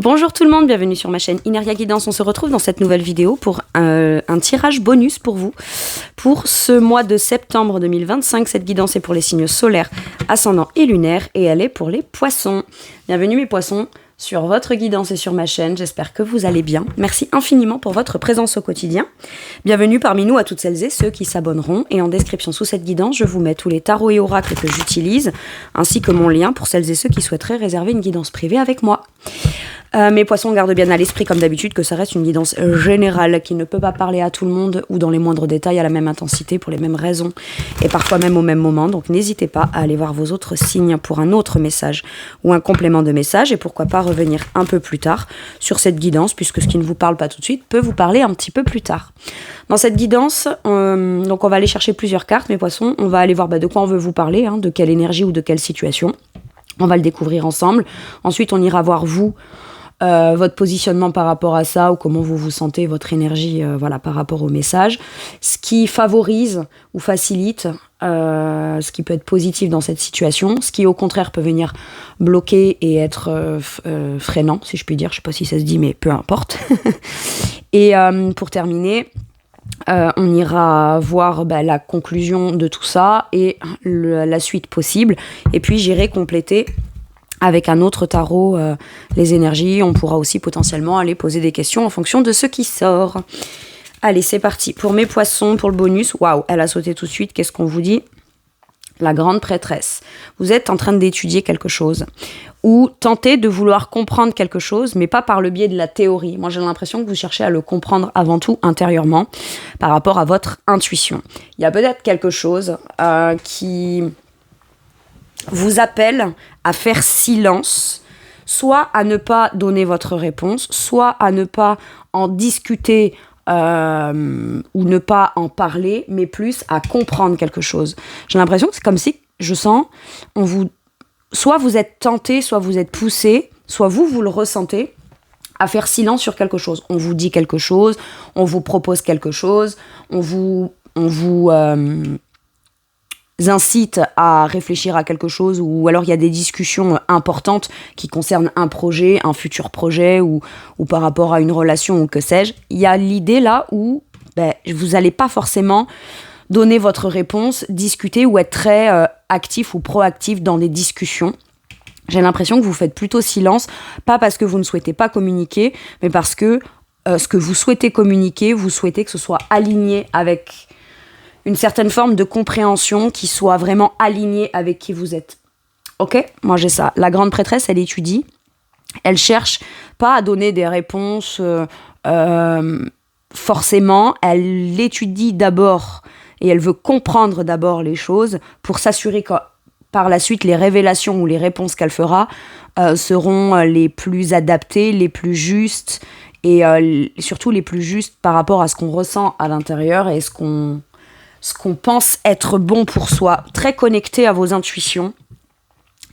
Bonjour tout le monde, bienvenue sur ma chaîne Ineria Guidance. On se retrouve dans cette nouvelle vidéo pour un tirage bonus pour vous. Pour ce mois de septembre 2025, cette guidance est pour les signes solaires, ascendants et lunaires et elle est pour les poissons. Bienvenue mes poissons sur votre guidance et sur ma chaîne, j'espère que vous allez bien. Merci infiniment pour votre présence au quotidien. Bienvenue parmi nous à toutes celles et ceux qui s'abonneront. Et en description sous cette guidance, je vous mets tous les tarots et oracles que j'utilise, ainsi que mon lien pour celles et ceux qui souhaiteraient réserver une guidance privée avec moi. Mes poissons gardent bien à l'esprit, comme d'habitude, que ça reste une guidance générale qui ne peut pas parler à tout le monde ou dans les moindres détails à la même intensité pour les mêmes raisons et parfois même au même moment. Donc n'hésitez pas à aller voir vos autres signes pour un autre message ou un complément de message et pourquoi pas revenir un peu plus tard sur cette guidance puisque ce qui ne vous parle pas tout de suite peut vous parler un petit peu plus tard. Dans cette guidance, donc on va aller chercher plusieurs cartes, mes poissons. On va aller voir de quoi on veut vous parler, de quelle énergie ou de quelle situation. On va le découvrir ensemble. Ensuite, on ira voir vous, votre positionnement par rapport à ça ou comment vous vous sentez, votre énergie par rapport au message. Ce qui favorise ou facilite, ce qui peut être positif dans cette situation, ce qui au contraire peut venir bloquer et être freinant, si je puis dire. Je ne sais pas si ça se dit, mais peu importe. Et pour terminer, on ira voir la conclusion de tout ça et la suite possible. Et puis j'irai compléter avec un autre tarot les énergies. On pourra aussi potentiellement aller poser des questions en fonction de ce qui sort. Allez, c'est parti. Pour mes poissons, pour le bonus, waouh, elle a sauté tout de suite. Qu'est-ce qu'on vous dit ? La grande prêtresse. Vous êtes en train d'étudier quelque chose ou tenter de vouloir comprendre quelque chose, mais pas par le biais de la théorie. Moi, j'ai l'impression que vous cherchez à le comprendre avant tout intérieurement par rapport à votre intuition. Il y a peut-être quelque chose qui vous appelle à faire silence, soit à ne pas donner votre réponse, soit à ne pas en discuter ou ne pas en parler, mais plus à comprendre quelque chose. J'ai l'impression que c'est comme si, je sens, soit vous êtes tenté, soit vous êtes poussé, soit vous le ressentez, à faire silence sur quelque chose. On vous dit quelque chose, on vous propose quelque chose, on vous incite à réfléchir à quelque chose, ou alors il y a des discussions importantes qui concernent un projet, un futur projet, ou par rapport à une relation, ou que sais-je. Il y a l'idée là où vous n'allez pas forcément donner votre réponse, discuter ou être très actif ou proactif dans des discussions. J'ai l'impression que vous faites plutôt silence, pas parce que vous ne souhaitez pas communiquer, mais parce que ce que vous souhaitez communiquer, vous souhaitez que ce soit aligné avec une certaine forme de compréhension qui soit vraiment alignée avec qui vous êtes. Ok ? Moi j'ai ça. La grande prêtresse, elle étudie. Elle cherche pas à donner des réponses forcément. Elle étudie d'abord et elle veut comprendre d'abord les choses pour s'assurer que par la suite les révélations ou les réponses qu'elle fera seront les plus adaptées, les plus justes et surtout les plus justes par rapport à ce qu'on ressent à l'intérieur et ce qu'on pense être bon pour soi, très connecté à vos intuitions.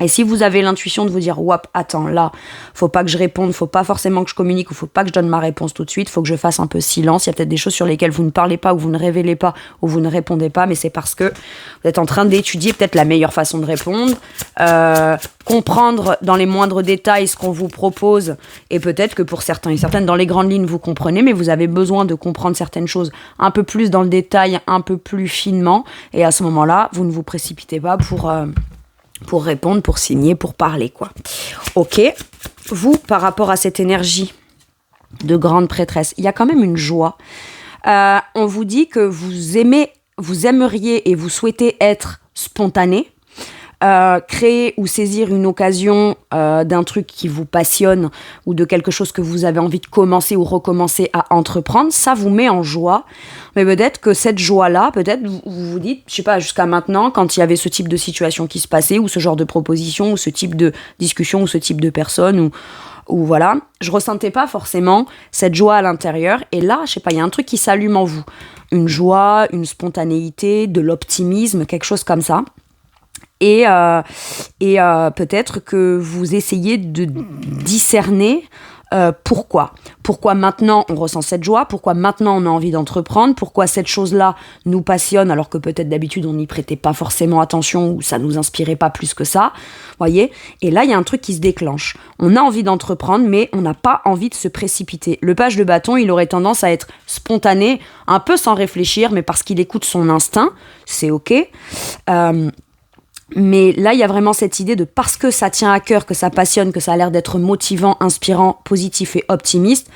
Et si vous avez l'intuition de vous dire « Wap, attends, là, faut pas que je réponde, faut pas forcément que je communique, ou faut pas que je donne ma réponse tout de suite, faut que je fasse un peu silence. Il y a peut-être des choses sur lesquelles vous ne parlez pas, ou vous ne révélez pas, ou vous ne répondez pas, mais c'est parce que vous êtes en train d'étudier peut-être la meilleure façon de répondre, comprendre dans les moindres détails ce qu'on vous propose, et peut-être que pour certains et certaines, dans les grandes lignes, vous comprenez, mais vous avez besoin de comprendre certaines choses un peu plus dans le détail, un peu plus finement, et à ce moment-là, vous ne vous précipitez pas pour répondre, pour signer, pour parler, quoi. Ok. Vous, par rapport à cette énergie de grande prêtresse, il y a quand même une joie. On vous dit que vous aimeriez et vous souhaitez être spontané, créer ou saisir une occasion d'un truc qui vous passionne ou de quelque chose que vous avez envie de commencer ou recommencer à entreprendre, ça vous met en joie. Mais peut-être que cette joie-là, peut-être vous vous dites, je sais pas, jusqu'à maintenant, quand il y avait ce type de situation qui se passait, ou ce genre de proposition, ou ce type de discussion, ou ce type de personne, ou voilà, je ressentais pas forcément cette joie à l'intérieur. Et là, je sais pas, il y a un truc qui s'allume en vous. Une joie, une spontanéité, de l'optimisme, quelque chose comme ça. Et peut-être que vous essayez de discerner Pourquoi maintenant on ressent cette joie? Pourquoi maintenant on a envie d'entreprendre? Pourquoi cette chose-là nous passionne alors que peut-être d'habitude on n'y prêtait pas forcément attention ou ça nous inspirait pas plus que ça? Voyez? Et là, il y a un truc qui se déclenche. On a envie d'entreprendre, mais on n'a pas envie de se précipiter. Le page de bâton, il aurait tendance à être spontané, un peu sans réfléchir, mais parce qu'il écoute son instinct, c'est ok. Mais là, il y a vraiment cette idée de parce que ça tient à cœur, que ça passionne, que ça a l'air d'être motivant, inspirant, positif et optimiste,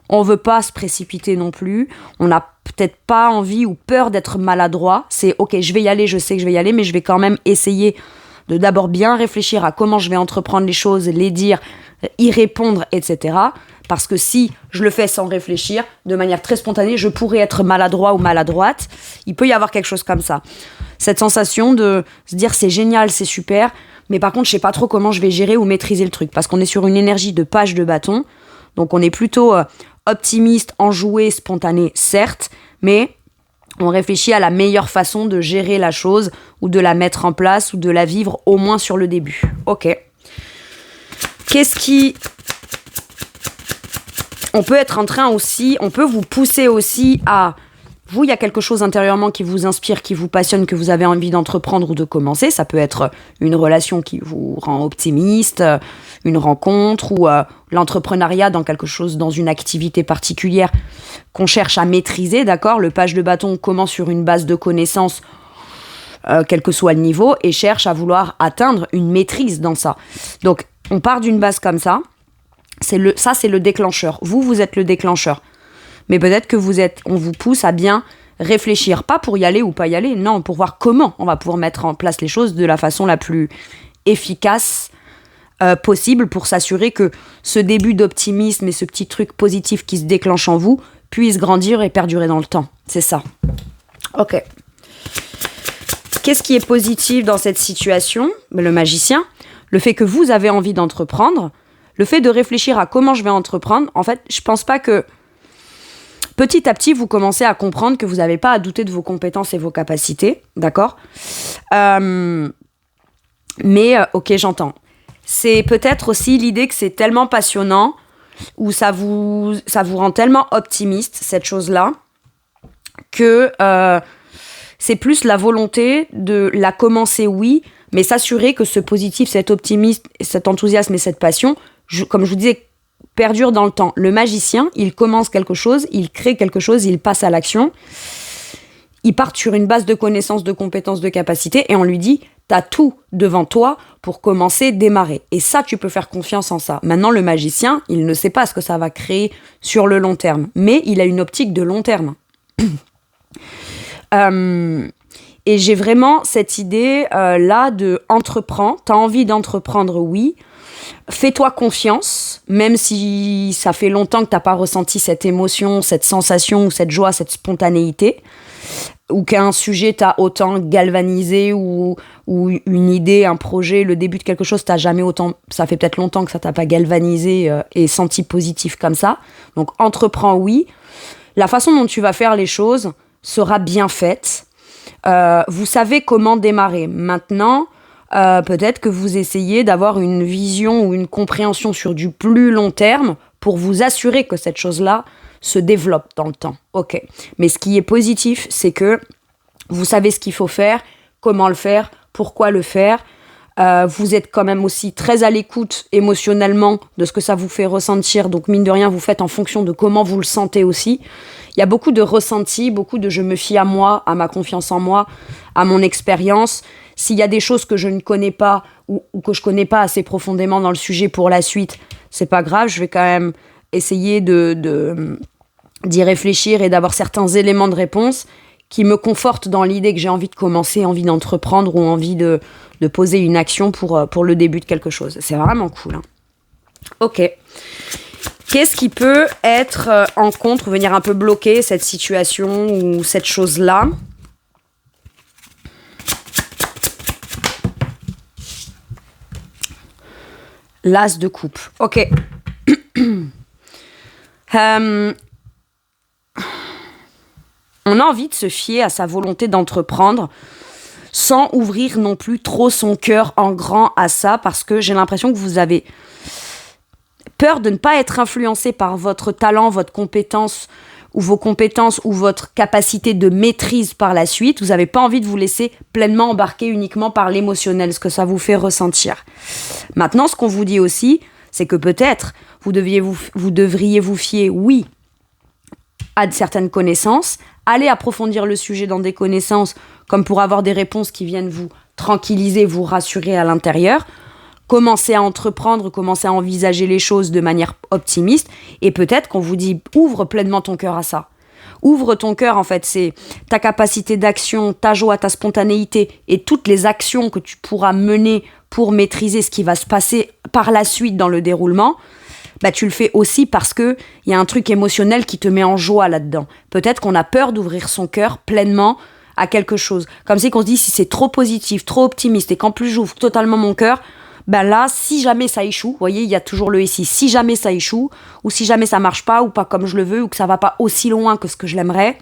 on veut pas se précipiter non plus. On n'a peut-être pas envie ou peur d'être maladroit. C'est ok, je vais y aller, je sais que je vais y aller, mais je vais quand même essayer de d'abord bien réfléchir à comment je vais entreprendre les choses, les dire, y répondre, etc. Parce que si je le fais sans réfléchir, de manière très spontanée, je pourrais être maladroit ou maladroite. Il peut y avoir quelque chose comme ça. Cette sensation de se dire c'est génial, c'est super, mais par contre je sais pas trop comment je vais gérer ou maîtriser le truc. Parce qu'on est sur une énergie de page de bâton, donc on est plutôt optimiste, enjoué, spontané, certes, mais on réfléchit à la meilleure façon de gérer la chose ou de la mettre en place ou de la vivre au moins sur le début. Ok. On peut être en train aussi, on peut vous pousser aussi à... Vous, il y a quelque chose intérieurement qui vous inspire, qui vous passionne, que vous avez envie d'entreprendre ou de commencer. Ça peut être une relation qui vous rend optimiste, une rencontre ou l'entrepreneuriat dans quelque chose, dans une activité particulière qu'on cherche à maîtriser, d'accord? Le page de bâton commence sur une base de connaissances, quel que soit le niveau, et cherche à vouloir atteindre une maîtrise dans ça. Donc, on part d'une base comme ça. C'est le déclencheur. Vous êtes le déclencheur. Mais peut-être que on vous pousse à bien réfléchir. Pas pour y aller ou pas y aller, non, pour voir comment on va pouvoir mettre en place les choses de la façon la plus efficace possible pour s'assurer que ce début d'optimisme et ce petit truc positif qui se déclenche en vous puisse grandir et perdurer dans le temps. C'est ça. Ok. Qu'est-ce qui est positif dans cette situation? Le magicien. Le fait que vous avez envie d'entreprendre. Le fait de réfléchir à comment je vais entreprendre. En fait, je pense pas que... Petit à petit, vous commencez à comprendre que vous n'avez pas à douter de vos compétences et vos capacités, d'accord? Ok, j'entends. C'est peut-être aussi l'idée que c'est tellement passionnant ou ça vous rend tellement optimiste, cette chose-là, que c'est plus la volonté de la commencer, oui, mais s'assurer que ce positif, cet optimisme, cet enthousiasme et cette passion, comme je vous disais, perdure dans le temps. Le magicien, il commence quelque chose, il crée quelque chose, il passe à l'action. Il part sur une base de connaissances, de compétences, de capacités et on lui dit « t'as tout devant toi pour commencer, démarrer ». Et ça, tu peux faire confiance en ça. Maintenant, le magicien, il ne sait pas ce que ça va créer sur le long terme, mais il a une optique de long terme. Et j'ai vraiment cette idée là de entreprends. T'as envie d'entreprendre, oui. Fais-toi confiance, même si ça fait longtemps que t'as pas ressenti cette émotion, cette sensation, ou cette joie, cette spontanéité, ou qu'un sujet t'a autant galvanisé, ou une idée, un projet, le début de quelque chose, t'as jamais autant, ça fait peut-être longtemps que ça t'a pas galvanisé et senti positif comme ça. Donc entreprends, oui. La façon dont tu vas faire les choses sera bien faite. Vous savez comment démarrer. Maintenant, peut-être que vous essayez d'avoir une vision ou une compréhension sur du plus long terme pour vous assurer que cette chose-là se développe dans le temps. Ok. Mais ce qui est positif, c'est que vous savez ce qu'il faut faire, comment le faire, pourquoi le faire. Vous êtes quand même aussi très à l'écoute émotionnellement de ce que ça vous fait ressentir. Donc, mine de rien, vous faites en fonction de comment vous le sentez aussi. Il y a beaucoup de ressenti, beaucoup de je me fie à moi, à ma confiance en moi, à mon expérience. S'il y a des choses que je ne connais pas ou que je connais pas assez profondément dans le sujet pour la suite, c'est pas grave, je vais quand même essayer d'y réfléchir et d'avoir certains éléments de réponse qui me confortent dans l'idée que j'ai envie de commencer, envie d'entreprendre ou envie de poser une action pour le début de quelque chose. C'est vraiment cool. Hein. Ok. Qu'est-ce qui peut être en contre, venir un peu bloquer cette situation ou cette chose-là ? L'as de coupe. Ok. On a envie de se fier à sa volonté d'entreprendre sans ouvrir non plus trop son cœur en grand à ça, parce que j'ai l'impression que vous avez peur de ne pas être influencé par votre talent, votre compétence ou vos compétences ou votre capacité de maîtrise par la suite. Vous n'avez pas envie de vous laisser pleinement embarquer uniquement par l'émotionnel, ce que ça vous fait ressentir. Maintenant, ce qu'on vous dit aussi, c'est que peut-être vous devriez vous fier, oui, à certaines connaissances, aller approfondir le sujet dans des connaissances comme pour avoir des réponses qui viennent vous tranquilliser, vous rassurer à l'intérieur, commencer à entreprendre, commencer à envisager les choses de manière optimiste, et peut-être qu'on vous dit ouvre pleinement ton cœur à ça. Ouvre ton cœur, en fait, c'est ta capacité d'action, ta joie, ta spontanéité et toutes les actions que tu pourras mener pour maîtriser ce qui va se passer par la suite dans le déroulement. Bah, tu le fais aussi parce qu'il y a un truc émotionnel qui te met en joie là-dedans. Peut-être qu'on a peur d'ouvrir son cœur pleinement à quelque chose. Comme si qu'on se dit, si c'est trop positif, trop optimiste, et qu'en plus j'ouvre totalement mon cœur, ben là, si jamais ça échoue, vous voyez, il y a toujours le ici, si jamais ça échoue, ou si jamais ça marche pas, ou pas comme je le veux, ou que ça va pas aussi loin que ce que je l'aimerais,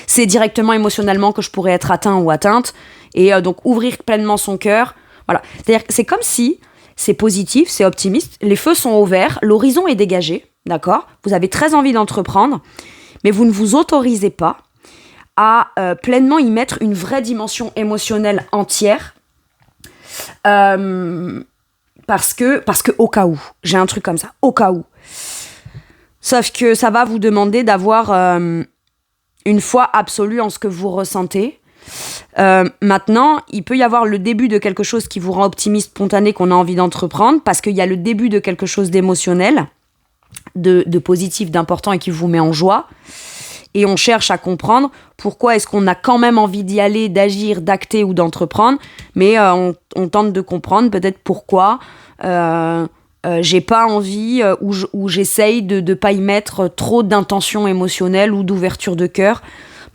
c'est directement émotionnellement que je pourrais être atteint ou atteinte, et donc ouvrir pleinement son cœur, voilà. C'est-à-dire que c'est comme si c'est positif, c'est optimiste, les feux sont au vert, l'horizon est dégagé, d'accord ? Vous avez très envie d'entreprendre, mais vous ne vous autorisez pas à pleinement y mettre une vraie dimension émotionnelle entière, parce que au cas où, j'ai un truc comme ça, au cas où. Sauf que ça va vous demander d'avoir une foi absolue en ce que vous ressentez. Maintenant, il peut y avoir le début de quelque chose qui vous rend optimiste, spontané, qu'on a envie d'entreprendre, parce qu'il y a le début de quelque chose d'émotionnel, de positif, d'important et qui vous met en joie. Et on cherche à comprendre pourquoi est-ce qu'on a quand même envie d'y aller, d'agir, d'acter ou d'entreprendre, mais on tente de comprendre peut-être pourquoi j'ai pas envie ou j'essaye de ne pas y mettre trop d'intention émotionnelle ou d'ouverture de cœur.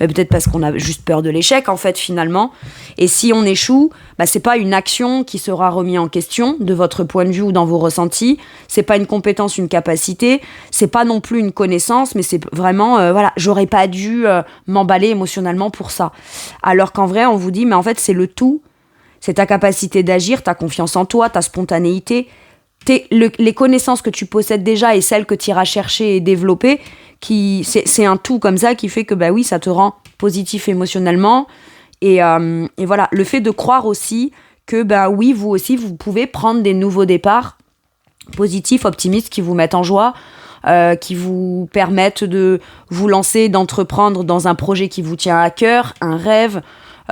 Mais peut-être parce qu'on a juste peur de l'échec, en fait, finalement. Et si on échoue, bah, c'est pas une action qui sera remise en question de votre point de vue ou dans vos ressentis. C'est pas une compétence, une capacité. C'est pas non plus une connaissance, mais c'est vraiment, voilà, j'aurais pas dû m'emballer émotionnellement pour ça. Alors qu'en vrai, on vous dit, mais en fait, c'est le tout. C'est ta capacité d'agir, ta confiance en toi, ta spontanéité, les connaissances que tu possèdes déjà et celles que tu iras chercher et développer, c'est un tout comme ça qui fait que bah oui, ça te rend positif émotionnellement. Et voilà, le fait de croire aussi que bah oui, vous aussi, vous pouvez prendre des nouveaux départs positifs, optimistes, qui vous mettent en joie, qui vous permettent de vous lancer, d'entreprendre dans un projet qui vous tient à cœur, un rêve.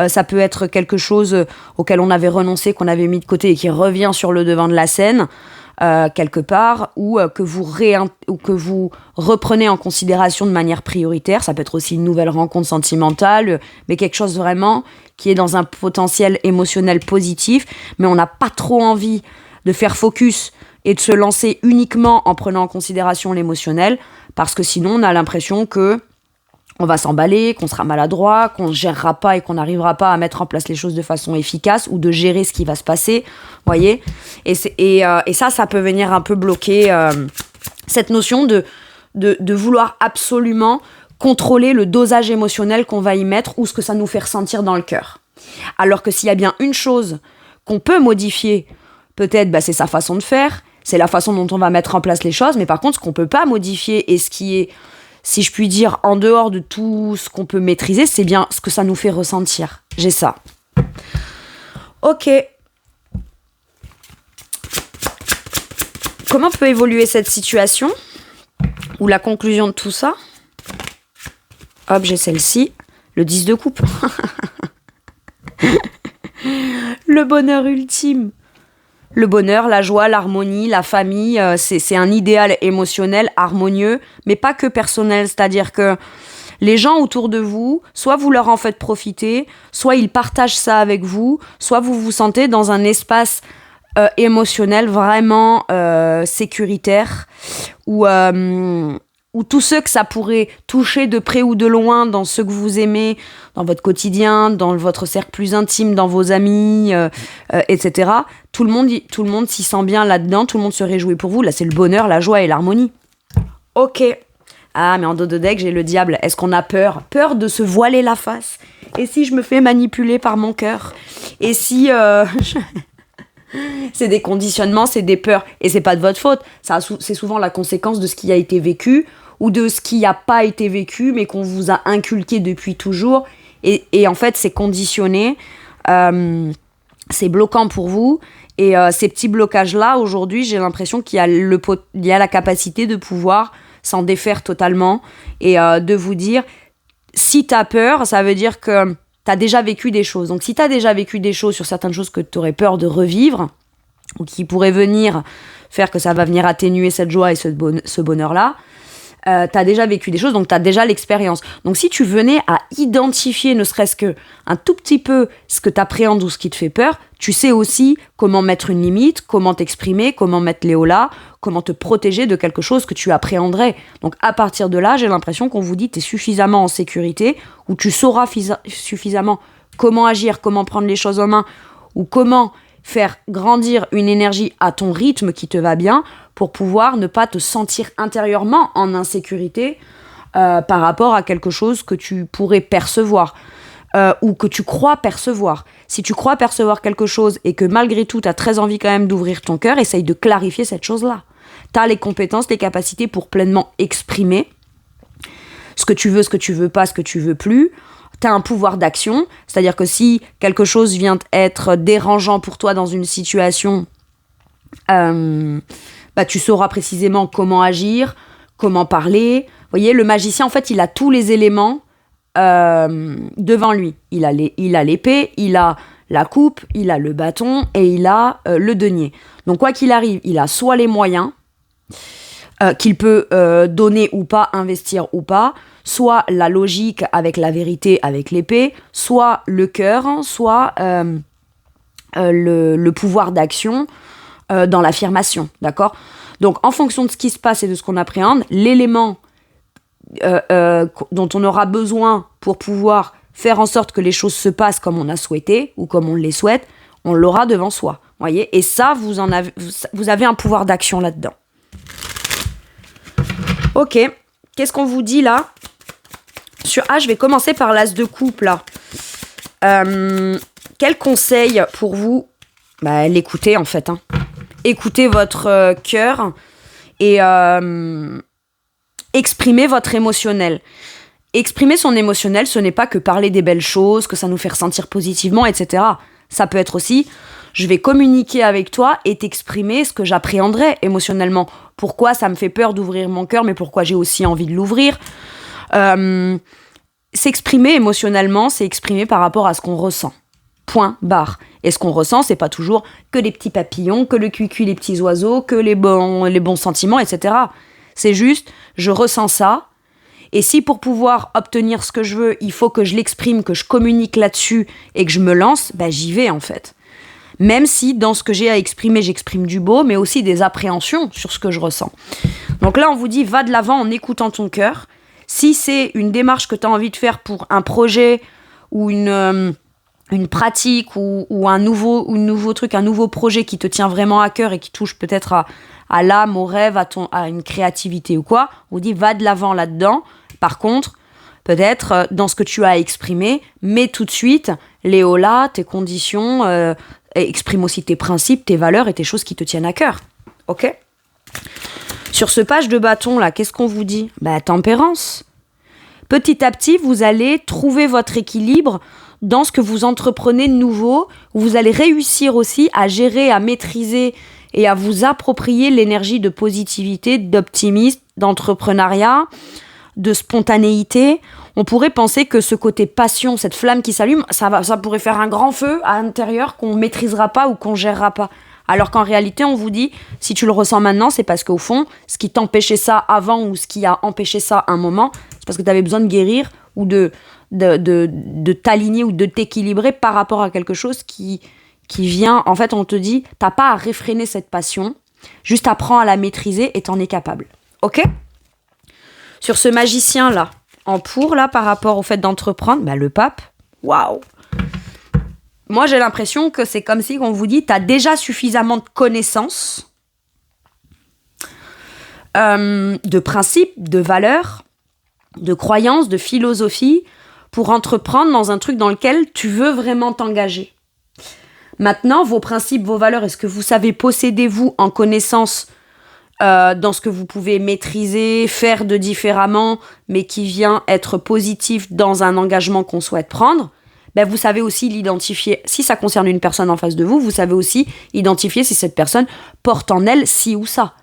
Ça peut être quelque chose auquel on avait renoncé, qu'on avait mis de côté et qui revient sur le devant de la scène, quelque part, ou que vous reprenez en considération de manière prioritaire. Ça peut être aussi une nouvelle rencontre sentimentale, mais quelque chose vraiment qui est dans un potentiel émotionnel positif, mais on n'a pas trop envie de faire focus et de se lancer uniquement en prenant en considération l'émotionnel, parce que sinon on a l'impression que on va s'emballer, qu'on sera maladroit, qu'on ne gérera pas et qu'on n'arrivera pas à mettre en place les choses de façon efficace ou de gérer ce qui va se passer, voyez. Et ça peut venir un peu bloquer cette notion de vouloir absolument contrôler le dosage émotionnel qu'on va y mettre ou ce que ça nous fait ressentir dans le cœur. Alors que s'il y a bien une chose qu'on peut modifier, peut-être c'est sa façon de faire, c'est la façon dont on va mettre en place les choses, mais par contre ce qu'on ne peut pas modifier et ce qui est, si je puis dire, en dehors de tout ce qu'on peut maîtriser, c'est bien ce que ça nous fait ressentir. J'ai ça. Ok. Comment peut évoluer cette situation ? Ou la conclusion de tout ça ? Hop, j'ai celle-ci. Le 10 de coupe. Le bonheur ultime. Le bonheur, la joie, l'harmonie, la famille, c'est un idéal émotionnel, harmonieux, mais pas que personnel. C'est-à-dire que les gens autour de vous, soit vous leur en faites profiter, soit ils partagent ça avec vous, soit vous vous sentez dans un espace émotionnel vraiment sécuritaire, où tous ceux que ça pourrait toucher de près ou de loin dans ceux que vous aimez, dans votre quotidien, dans votre cercle plus intime, dans vos amis, etc. Tout le monde s'y sent bien là-dedans, tout le monde se réjouit pour vous. Là, c'est le bonheur, la joie et l'harmonie. Ok. Ah, mais en dos de deck, j'ai le diable. Est-ce qu'on a peur ? Peur de se voiler la face ? Et si je me fais manipuler par mon cœur ? Et si... C'est des conditionnements, c'est des peurs. Et c'est pas de votre faute. C'est souvent la conséquence de ce qui a été vécu ou de ce qui n'a pas été vécu, mais qu'on vous a inculqué depuis toujours. Et en fait, c'est conditionné. C'est bloquant pour vous. Et ces petits blocages-là, aujourd'hui, j'ai l'impression qu'il y a la capacité de pouvoir s'en défaire totalement. Et de vous dire, si t'as peur, ça veut dire que t'as déjà vécu des choses. Donc si t'as déjà vécu des choses sur certaines choses que t'aurais peur de revivre, ou qui pourraient venir faire que ça va venir atténuer cette joie et ce bonheur-là, t'as déjà vécu des choses, donc t'as déjà l'expérience. Donc si tu venais à identifier ne serait-ce que un tout petit peu ce que t'appréhendes ou ce qui te fait peur, tu sais aussi comment mettre une limite, comment t'exprimer, comment mettre les hauts-là, comment te protéger de quelque chose que tu appréhenderais. Donc à partir de là, j'ai l'impression qu'on vous dit t'es suffisamment en sécurité, ou tu sauras suffisamment comment agir, comment prendre les choses en main, ou comment faire grandir une énergie à ton rythme qui te va bien, pour pouvoir ne pas te sentir intérieurement en insécurité par rapport à quelque chose que tu pourrais percevoir ou que tu crois percevoir. Si tu crois percevoir quelque chose et que malgré tout, tu as très envie quand même d'ouvrir ton cœur, essaye de clarifier cette chose-là. Tu as les compétences, les capacités pour pleinement exprimer ce que tu veux pas, ce que tu veux plus. Tu as un pouvoir d'action, c'est-à-dire que si quelque chose vient être dérangeant pour toi dans une situation... tu sauras précisément comment agir, comment parler. Vous voyez, le magicien, en fait, il a tous les éléments devant lui. Il a l'épée, il a la coupe, il a le bâton et il a le denier. Donc, quoi qu'il arrive, il a soit les moyens qu'il peut donner ou pas, investir ou pas, soit la logique avec la vérité, avec l'épée, soit le cœur, soit le pouvoir d'action dans l'affirmation, d'accord ? Donc, en fonction de ce qui se passe et de ce qu'on appréhende, l'élément dont on aura besoin pour pouvoir faire en sorte que les choses se passent comme on a souhaité ou comme on les souhaite, on l'aura devant soi, voyez ? Et ça, vous avez un pouvoir d'action là-dedans. Ok, qu'est-ce qu'on vous dit là ? Je vais commencer par l'as de coupe là. Quel conseil pour vous ? L'écouter en fait, hein. Écoutez votre cœur et exprimez votre émotionnel. Exprimer son émotionnel, ce n'est pas que parler des belles choses, que ça nous fait ressentir positivement, etc. Ça peut être aussi, je vais communiquer avec toi et t'exprimer ce que j'appréhenderais émotionnellement. Pourquoi ça me fait peur d'ouvrir mon cœur, mais pourquoi j'ai aussi envie de l'ouvrir. S'exprimer émotionnellement, c'est exprimer par rapport à ce qu'on ressent. Point, barre. Et ce qu'on ressent, c'est pas toujours que les petits papillons, que le cuicui, les petits oiseaux, que les bons sentiments, etc. C'est juste, je ressens ça, et si pour pouvoir obtenir ce que je veux, il faut que je l'exprime, que je communique là-dessus, et que je me lance, j'y vais en fait. Même si dans ce que j'ai à exprimer, j'exprime du beau, mais aussi des appréhensions sur ce que je ressens. Donc là, on vous dit, va de l'avant en écoutant ton cœur. Si c'est une démarche que tu as envie de faire pour un projet ou une pratique ou un nouveau truc, un nouveau projet qui te tient vraiment à cœur et qui touche peut-être à l'âme, au rêve, à une créativité ou quoi, on vous dit va de l'avant là-dedans. Par contre, peut-être dans ce que tu as exprimé, mets tout de suite les hauts-là, tes conditions, exprime aussi tes principes, tes valeurs et tes choses qui te tiennent à cœur. Ok ? Sur ce page de bâton là, qu'est-ce qu'on vous dit ? Tempérance. Petit à petit, vous allez trouver votre équilibre dans ce que vous entreprenez de nouveau, où vous allez réussir aussi à gérer, à maîtriser et à vous approprier l'énergie de positivité, d'optimisme, d'entrepreneuriat, de spontanéité. On pourrait penser que ce côté passion, cette flamme qui s'allume, ça pourrait faire un grand feu à l'intérieur qu'on ne maîtrisera pas ou qu'on ne gérera pas. Alors qu'en réalité, on vous dit, si tu le ressens maintenant, c'est parce qu'au fond, ce qui t'empêchait ça avant ou ce qui a empêché ça un moment, c'est parce que tu avais besoin de guérir ou de t'aligner ou de t'équilibrer par rapport à quelque chose qui vient. En fait, on te dit, t'as pas à réfréner cette passion, juste apprends à la maîtriser et t'en es capable. Ok ? Sur ce magicien-là, en pour, là, par rapport au fait d'entreprendre, le pape, waouh ! Moi, j'ai l'impression que c'est comme si on vous dit, t'as déjà suffisamment de connaissances, de principes, de valeurs, de croyances, de philosophie, pour entreprendre dans un truc dans lequel tu veux vraiment t'engager. Maintenant, vos principes, vos valeurs, est-ce que vous savez posséder vous en connaissance dans ce que vous pouvez maîtriser, faire de différemment, mais qui vient être positif dans un engagement qu'on souhaite prendre, ben vous savez aussi l'identifier. Si ça concerne une personne en face de vous, vous savez aussi identifier si cette personne porte en elle ci ou ça.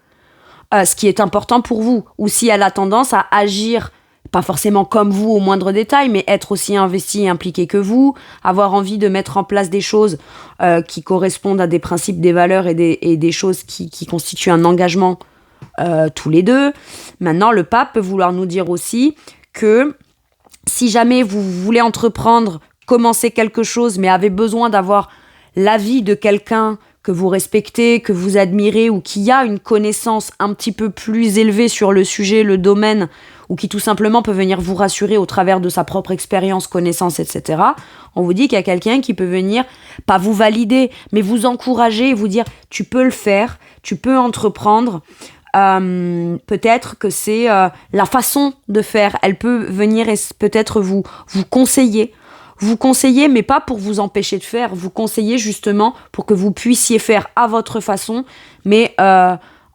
Ce qui est important pour vous, ou si elle a tendance à agir, pas forcément comme vous au moindre détail, mais être aussi investi et impliqué que vous, avoir envie de mettre en place des choses qui correspondent à des principes, des valeurs et des choses qui constituent un engagement tous les deux. Maintenant, le pape peut vouloir nous dire aussi que si jamais vous voulez entreprendre, commencer quelque chose, mais avez besoin d'avoir l'avis de quelqu'un que vous respectez, que vous admirez, ou qui a une connaissance un petit peu plus élevée sur le sujet, le domaine, ou qui tout simplement peut venir vous rassurer au travers de sa propre expérience, connaissance, etc. On vous dit qu'il y a quelqu'un qui peut venir, pas vous valider, mais vous encourager et vous dire « tu peux le faire, tu peux entreprendre ». Peut-être que c'est la façon de faire. Elle peut venir et peut-être vous conseiller. Vous conseiller, mais pas pour vous empêcher de faire. Vous conseiller justement pour que vous puissiez faire à votre façon, mais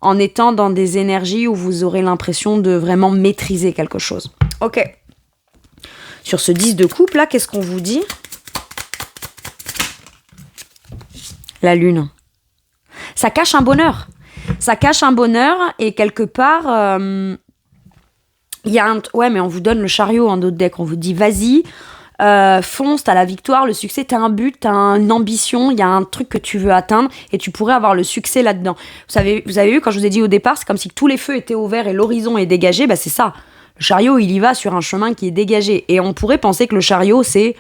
en étant dans des énergies où vous aurez l'impression de vraiment maîtriser quelque chose. Ok. Sur ce 10 de coupe, là, qu'est-ce qu'on vous dit ? La lune. Ça cache un bonheur. Ça cache un bonheur et quelque part, il y a un... Ouais, mais on vous donne le chariot en d'autres decks. On vous dit, vas-y, fonce, t'as la victoire, le succès, t'as un but, t'as une ambition, il y a un truc que tu veux atteindre et tu pourrais avoir le succès là-dedans. Vous avez vu, quand je vous ai dit au départ, c'est comme si tous les feux étaient ouverts et l'horizon est dégagé, bah c'est ça. Le chariot, il y va sur un chemin qui est dégagé. Et on pourrait penser que le chariot, c'est,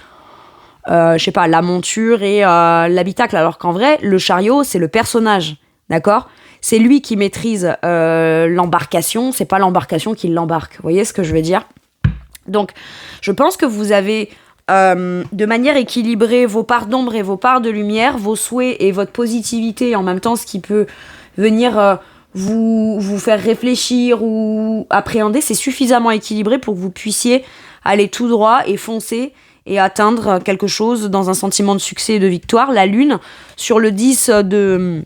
je sais pas, la monture et l'habitacle, alors qu'en vrai, le chariot, c'est le personnage, d'accord ? C'est lui qui maîtrise l'embarcation, c'est pas l'embarcation qui l'embarque. Vous voyez ce que je veux dire ? Donc, je pense que vous avez, de manière équilibrée, vos parts d'ombre et vos parts de lumière, vos souhaits et votre positivité, en même temps, ce qui peut venir vous faire réfléchir ou appréhender, c'est suffisamment équilibré pour que vous puissiez aller tout droit et foncer et atteindre quelque chose dans un sentiment de succès et de victoire. La lune, sur le 10 de...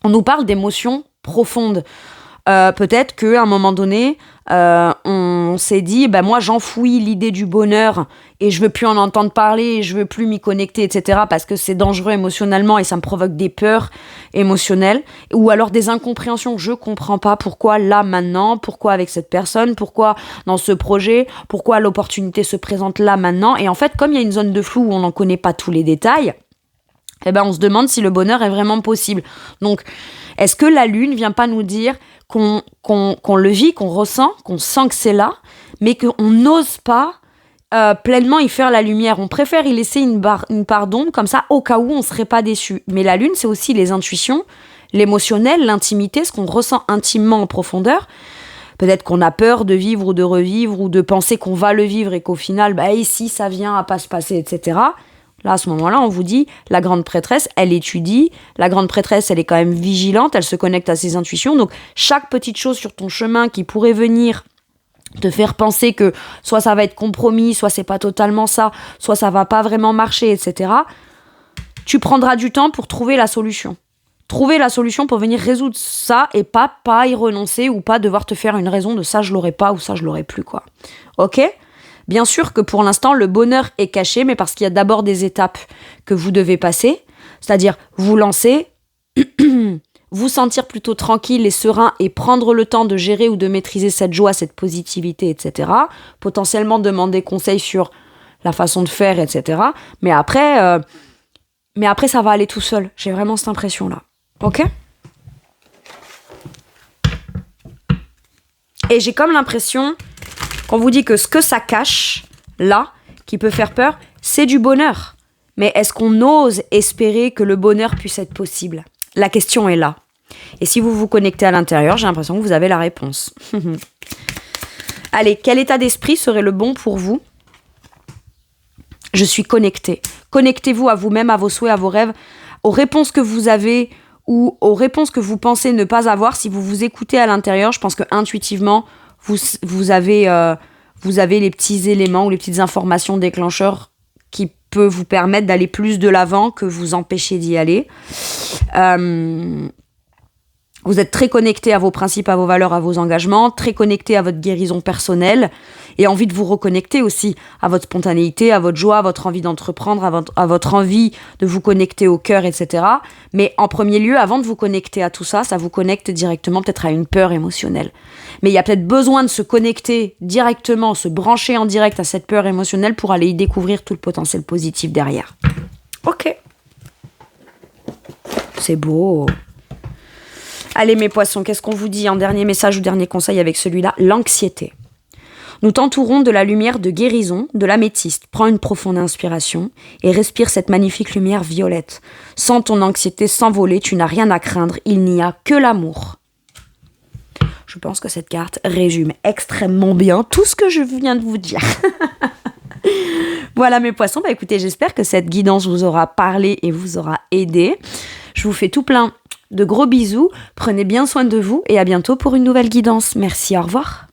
On nous parle d'émotions profondes. Peut-être qu'à un moment donné, on s'est dit, moi j'enfouis l'idée du bonheur et je veux plus en entendre parler, je veux plus m'y connecter, etc. parce que c'est dangereux émotionnellement et ça me provoque des peurs émotionnelles ou alors des incompréhensions. Je comprends pas pourquoi là maintenant, pourquoi avec cette personne, pourquoi dans ce projet, pourquoi l'opportunité se présente là maintenant. Et en fait, comme il y a une zone de flou où on n'en connaît pas tous les détails, on se demande si le bonheur est vraiment possible. Donc, est-ce que la lune vient pas nous dire qu'on le vit, qu'on ressent, qu'on sent que c'est là, mais qu'on n'ose pas pleinement y faire la lumière. On préfère y laisser une part d'ombre, comme ça, au cas où on ne serait pas déçu. Mais la lune, c'est aussi les intuitions, l'émotionnel, l'intimité, ce qu'on ressent intimement en profondeur. Peut-être qu'on a peur de vivre ou de revivre, ou de penser qu'on va le vivre et qu'au final, ici, ça vient à pas se passer, etc. Là, à ce moment-là, on vous dit, la grande prêtresse, elle étudie. La grande prêtresse, elle est quand même vigilante, elle se connecte à ses intuitions. Donc, chaque petite chose sur ton chemin qui pourrait venir te faire penser que soit ça va être compromis, soit c'est pas totalement ça, soit ça va pas vraiment marcher, etc. Tu prendras du temps pour trouver la solution. Trouver la solution pour venir résoudre ça et pas y renoncer ou pas devoir te faire une raison de ça, je l'aurais pas ou ça, je l'aurais plus, quoi. Ok ? Bien sûr que pour l'instant, le bonheur est caché, mais parce qu'il y a d'abord des étapes que vous devez passer, c'est-à-dire vous lancer, vous sentir plutôt tranquille et serein et prendre le temps de gérer ou de maîtriser cette joie, cette positivité, etc. Potentiellement demander conseil sur la façon de faire, etc. Mais après, ça va aller tout seul. J'ai vraiment cette impression-là. Ok ? Et j'ai comme l'impression qu'on vous dit que ce que ça cache, là, qui peut faire peur, c'est du bonheur. Mais est-ce qu'on ose espérer que le bonheur puisse être possible ? La question est là. Et si vous vous connectez à l'intérieur, j'ai l'impression que vous avez la réponse. Allez, quel état d'esprit serait le bon pour vous ? Je suis connecté. Connectez-vous à vous-même, à vos souhaits, à vos rêves, aux réponses que vous avez ou aux réponses que vous pensez ne pas avoir. Si vous vous écoutez à l'intérieur, je pense que intuitivement, vous avez les petits éléments ou les petites informations déclencheurs qui peut vous permettre d'aller plus de l'avant que vous empêcher d'y aller. Vous êtes très connecté à vos principes, à vos valeurs, à vos engagements, très connecté à votre guérison personnelle et envie de vous reconnecter aussi à votre spontanéité, à votre joie, à votre envie d'entreprendre, à votre envie de vous connecter au cœur, etc. Mais en premier lieu, avant de vous connecter à tout ça, ça vous connecte directement peut-être à une peur émotionnelle. Mais il y a peut-être besoin de se connecter directement, se brancher en direct à cette peur émotionnelle pour aller y découvrir tout le potentiel positif derrière. Ok. C'est beau. Allez mes poissons, qu'est-ce qu'on vous dit en dernier message ou dernier conseil avec celui-là ? L'anxiété. Nous t'entourons de la lumière de guérison, de l'améthyste. Prends une profonde inspiration et respire cette magnifique lumière violette. Sens ton anxiété s'envoler, tu n'as rien à craindre, il n'y a que l'amour. Je pense que cette carte résume extrêmement bien tout ce que je viens de vous dire. Voilà mes poissons, écoutez, j'espère que cette guidance vous aura parlé et vous aura aidé. Je vous fais tout plein de gros bisous, prenez bien soin de vous et à bientôt pour une nouvelle guidance. Merci, au revoir.